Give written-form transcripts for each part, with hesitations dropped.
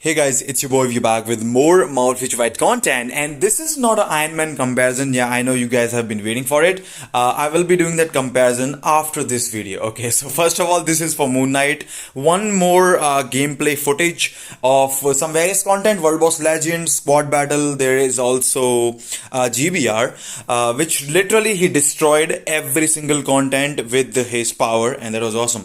Hey guys, it's your boy. We're back with more Mount Future Fight content, and this is not an Iron Man comparison. Yeah, I know you guys have been waiting for it. I will be doing that comparison after this video. Okay, so first of all, this is for Moon Knight. One more gameplay footage of some various content: World Boss Legend, Squad Battle. There is also GBR, which literally he destroyed every single content with his power, and that was awesome.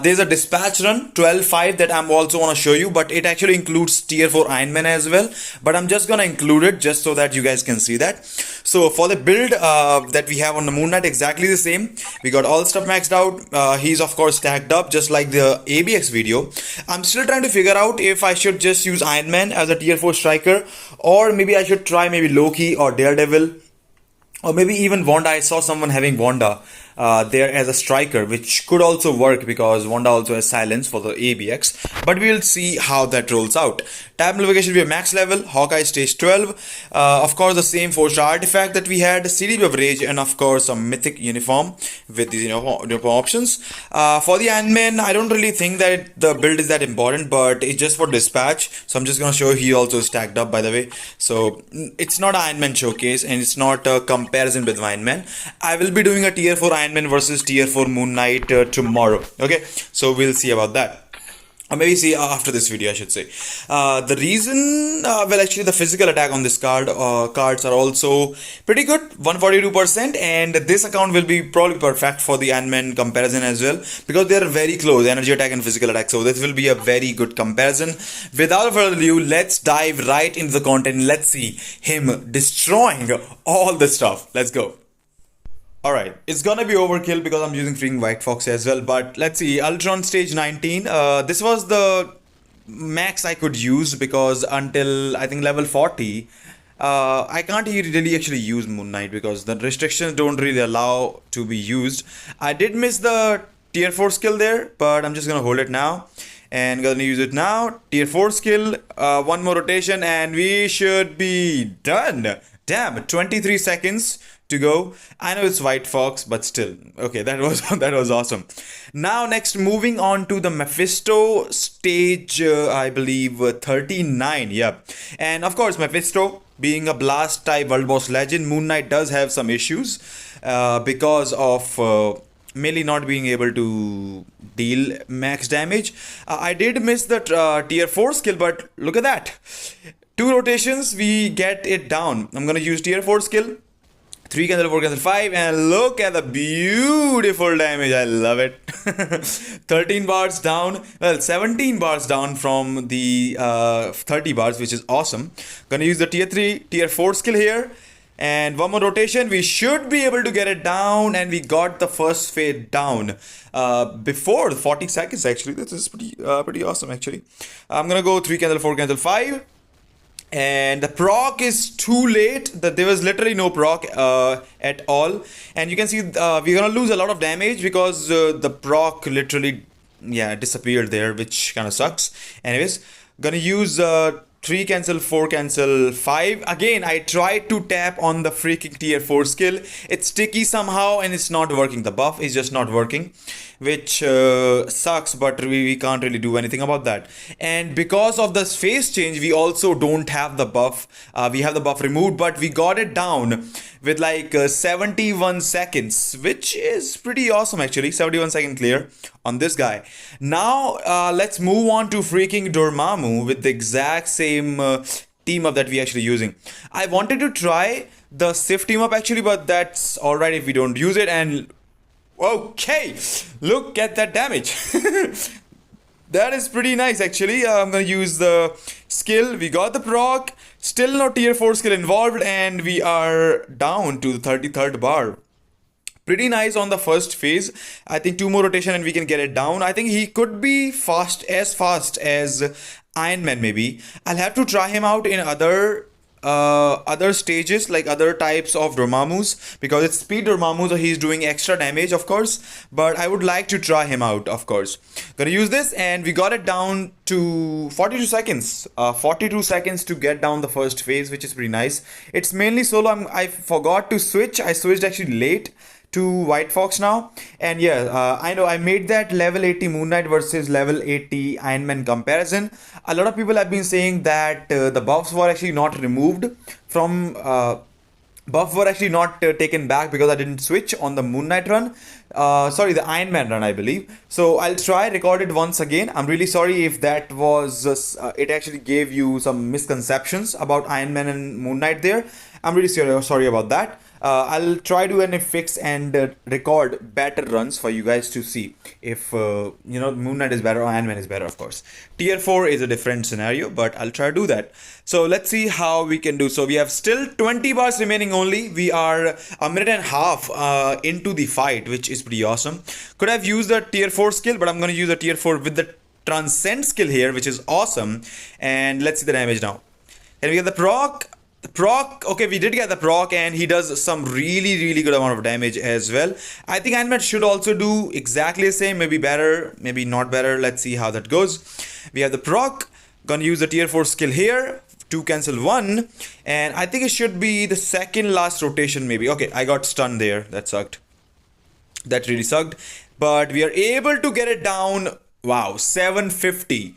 There's a dispatch run 12-5 that I'm also want to show you, but it actually includes tier 4 Iron Man as well, but I'm just gonna include it just so that you guys can see that. So for the build that we have on the Moon Knight, exactly the same. We got all stuff maxed out. He's of course stacked up just like the ABX video. I'm still trying to figure out if I should just use Iron Man as a tier 4 striker, or maybe I should try maybe Loki or Daredevil, or maybe even Wanda. I saw someone having Wanda there as a striker, which could also work because Wanda also has silence for the ABX. But we'll see how that rolls out. Tab notification, we have max level, Hawkeye stage 12. Of course, the same 4-star artifact that we had, CDB of Rage, and of course, a mythic uniform with these uniform options. For the Ant-Man, I don't really think that the build is that important, but it's just for dispatch. So I'm just gonna show you he also stacked up, by the way. So it's not an Iron Man showcase, and it's not a comparison with Iron Man. I will be doing a tier 4 Iron Man versus tier 4 Moon Knight tomorrow. Okay, so we'll see about that. Or maybe see after this video, I should say. The reason, well, actually, the physical attack on this cards are also pretty good, 142%, and this account will be probably perfect for the Ant-Man comparison as well, because they are very close, energy attack and physical attack. So this will be a very good comparison. Without further ado, let's dive right into the content. Let's see him destroying all the stuff. Let's go. Alright, it's gonna be overkill because I'm using freaking White Fox as well, but let's see. Ultron stage 19, this was the max I could use because until I think level 40, I can't really actually use Moon Knight because the restrictions don't really allow to be used. I did miss the tier 4 skill there, but I'm just gonna hold it now and gonna use it now. Tier 4 skill, one more rotation and we should be done. Damn, 23 seconds to go. I know it's White Fox, but still. Okay, that was that was awesome. Now next, moving on to the Mephisto stage, I believe 39. Yep. And of course, Mephisto being a blast type world boss legend, Moon Knight does have some issues because of melee not being able to deal max damage. I did miss the tier 4 skill, but look at that. 2 rotations, we get it down. I'm gonna use tier 4 skill. 3 cancel, 4 cancel, 5, and look at the beautiful damage. I love it. 13 bars down, well, 17 bars down from the 30 bars, which is awesome. Gonna use the tier 3, tier 4 skill here, and one more rotation. We should be able to get it down, and we got the first fade down before 40 seconds. Actually, this is pretty awesome. Actually, I'm gonna go 3 cancel, 4 cancel, 5. And the proc is too late, that there was literally no proc at all, and you can see we're gonna lose a lot of damage because the proc literally disappeared there, which kind of sucks. Anyways, gonna use 3 cancel, 4 cancel, 5. Again, I tried to tap on the freaking tier 4 skill. It's sticky somehow and it's not working. The buff is just not working, which sucks, but we can't really do anything about that. And because of this phase change, we also don't have the buff. We have the buff removed, but we got it down with like 71 seconds, which is pretty awesome actually. 71 second clear on this guy. Now let's move on to freaking Dormammu with the exact same team up that we actually using. I wanted to try the Sif team up actually, but that's alright if we don't use it. And okay, look at that damage. That is pretty nice actually. I'm gonna use the skill. We got the proc, still no tier 4 skill involved, and we are down to the 33rd bar. Pretty nice on the first phase. I think 2 more rotation and we can get it down. I think he could be fast as Iron Man maybe. I'll have to try him out in other stages, like other types of Dormammus, because it's speed Dormammu, so he's doing extra damage of course, but I would like to try him out of course. Gonna use this, and we got it down to 42 seconds 42 seconds to get down the first phase, which is pretty nice. It's mainly solo. I forgot to switch. I switched actually late to White Fox now. And yeah, I know I made that level 80 Moon Knight versus level 80 Iron Man comparison. A lot of people have been saying that the buffs were actually not removed from buff were actually not taken back because I didn't switch on the Moon Knight run. Sorry, the Iron Man run, I believe. So I'll try record it once again. I'm really sorry if that was it actually gave you some misconceptions about Iron Man and Moon Knight there. I'm really sorry about that. I'll try to fix and record better runs for you guys to see if Moon Knight is better or Iron Man is better. Of course, tier 4 is a different scenario, but I'll try to do that. So let's see how we can do. So we have still 20 bars remaining only. We are a minute and a half into the fight, which is pretty awesome. Could have used the tier 4 skill, but I'm going to use a tier 4 with the transcend skill here, which is awesome. And let's see the damage now. Can we get the proc? The proc, okay, we did get the proc, and he does some really good amount of damage as well. I think Iron Man should also do exactly the same, maybe better, maybe not better. Let's see how that goes. We have the proc, gonna use the tier 4 skill here to cancel one, and I think it should be the second last rotation maybe. Okay, I got stunned there, that sucked. That really sucked, but we are able to get it down. Wow, 750,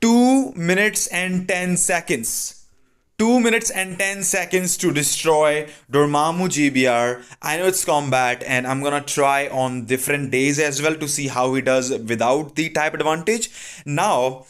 2 minutes and 10 seconds. 2 minutes and 10 seconds to destroy Dormammu GBR. I know it's combat, and I'm gonna try on different days as well to see how he does without the type advantage. Now,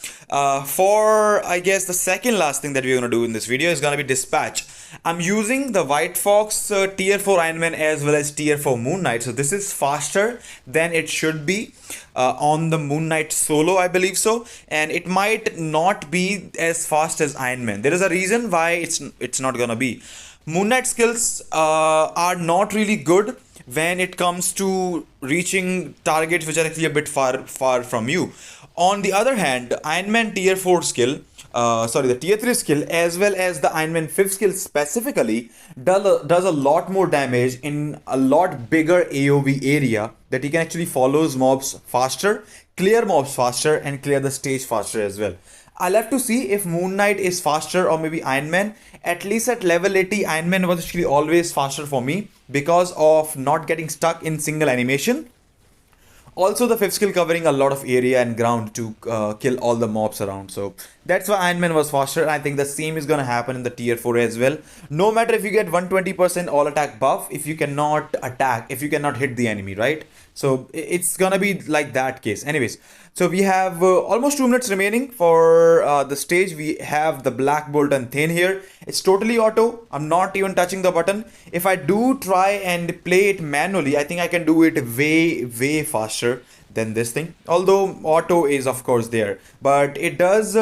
for I guess the second last thing that we're gonna do in this video is gonna be dispatch. I'm using the White Fox tier 4 Iron Man as well as tier 4 Moon Knight. So this is faster than it should be on the Moon Knight solo, I believe so. And it might not be as fast as Iron Man. There is a reason why it's not gonna be. Moon Knight skills are not really good when it comes to reaching targets which are actually a bit far from you. On the other hand, Iron Man tier 4 skill, the tier 3 skill as well as the Iron Man 5th skill specifically does a lot more damage in a lot bigger AoE area, that he can actually follows mobs faster, clear mobs faster, and clear the stage faster as well. I'll have to see if Moon Knight is faster or maybe Iron Man. At least at level 80, Iron Man was actually always faster for me because of not getting stuck in single animation. Also, the 5th skill covering a lot of area and ground to kill all the mobs around. So that's why Iron Man was faster. And I think the same is going to happen in the tier 4 as well. No matter if you get 120% all attack buff, if you cannot attack, if you cannot hit the enemy, right? So it's gonna be like that case. Anyways, so we have almost 2 minutes remaining for the stage. We have the Black Bolt and Thane here. It's totally auto. I'm not even touching the button. If I do try and play it manually, I think I can do it way faster than this thing. Although auto is of course there, but it does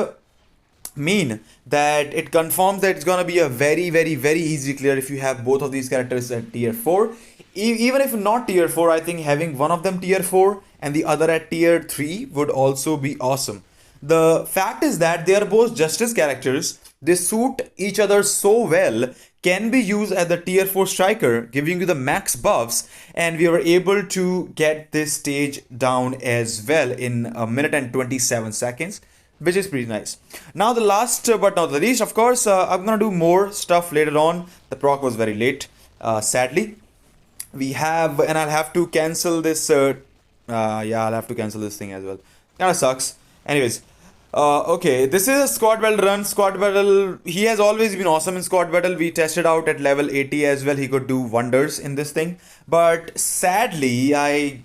mean that it confirms that it's gonna be a very easy clear if you have both of these characters at tier 4. Even if not tier 4, I think having one of them tier 4 and the other at tier 3 would also be awesome. The fact is that they are both justice characters. They suit each other so well, can be used as the tier 4 striker, giving you the max buffs, and we were able to get this stage down as well in a minute and 27 seconds, which is pretty nice. Now the last but not the least, of course, I'm gonna do more stuff later on. The proc was very late, sadly. We have, and I'll have to cancel this, yeah, I'll have to cancel this thing as well. Kinda sucks. Anyways, okay, this is a squad battle run. Squad battle, he has always been awesome in squad battle. We tested out at level 80 as well. He could do wonders in this thing. But sadly, I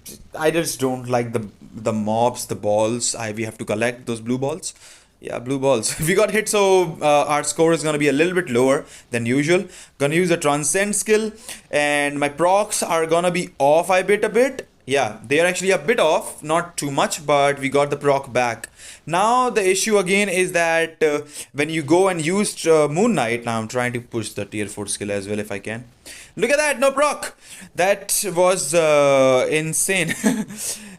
just don't like the mobs, the balls. We have to collect those blue balls. Yeah, blue balls. We got hit, so our score is gonna be a little bit lower than usual. Gonna use a transcend skill, and my procs are gonna be off a bit. Yeah, they are actually a bit off, not too much, but we got the proc back. Now the issue again is that when you go and use Moon Knight, now I'm trying to push the tier 4 skill as well if I can. Look at that, no proc. That was insane.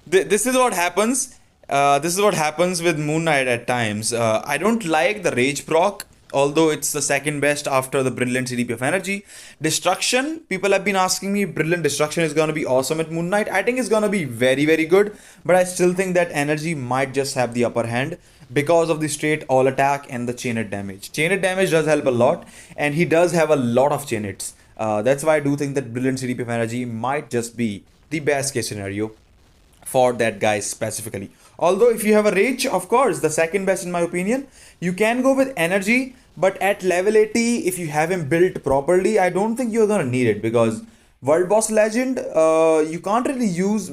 This is what happens. This is what happens with Moon Knight at times. I don't like the Rage proc, although it's the second best after the Brilliant CDP of Energy. Destruction, people have been asking me, Brilliant Destruction is gonna be awesome at Moon Knight. I think it's gonna be very good, but I still think that Energy might just have the upper hand because of the straight all attack and the chain hit damage. Chain hit damage does help a lot, and he does have a lot of chain hits. That's why I do think that brilliant CDP of energy might just be the best case scenario for that guy specifically. Although if you have a rage, of course, the second best in my opinion, you can go with energy, but at level 80, if you have him built properly, I don't think you're gonna need it because World Boss Legend, you can't really use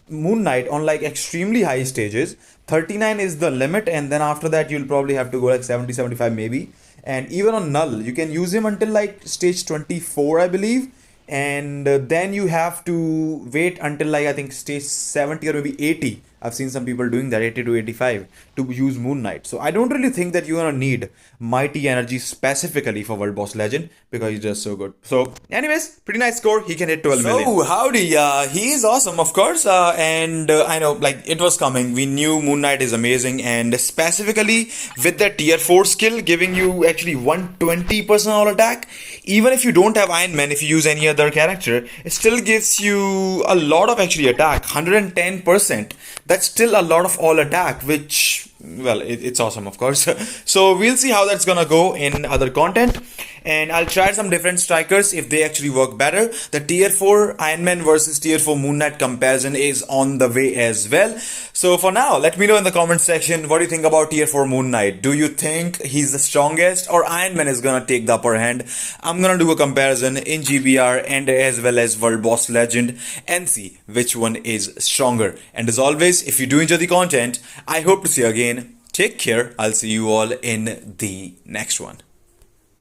Moon Knight on like extremely high stages. 39 is the limit, and then after that, you'll probably have to go like 70, 75 maybe. And even on Null, you can use him until like stage 24, I believe, and then you have to wait until like I think stage 70 or maybe 80. I've seen some people doing that, 80 to 85, to use Moon Knight. So I don't really think that you're gonna need Mighty Energy specifically for World Boss Legend because he's just so good. So anyways, pretty nice score. He can hit 12 million. So howdy, he is awesome, of course, and I know like it was coming. We knew Moon Knight is amazing, and specifically with that tier 4 skill giving you actually 120% all attack. Even if you don't have Iron Man, if you use any other character, it still gives you a lot of actually attack, 110%. That's still a lot of all attack, which, well, it's awesome, of course. So we'll see how that's gonna go in other content, and I'll try some different strikers if they actually work better. The tier 4 Iron Man versus tier 4 Moon Knight comparison is on the way as well. So for now, let me know in the comment section what do you think about tier 4 Moon Knight. Do you think he's the strongest or Iron Man is gonna take the upper hand? I'm gonna do a comparison in GBR and as well as World Boss Legend and see which one is stronger. And as always, if you do enjoy the content, I hope to see you again. Take care. I'll see you all in the next one.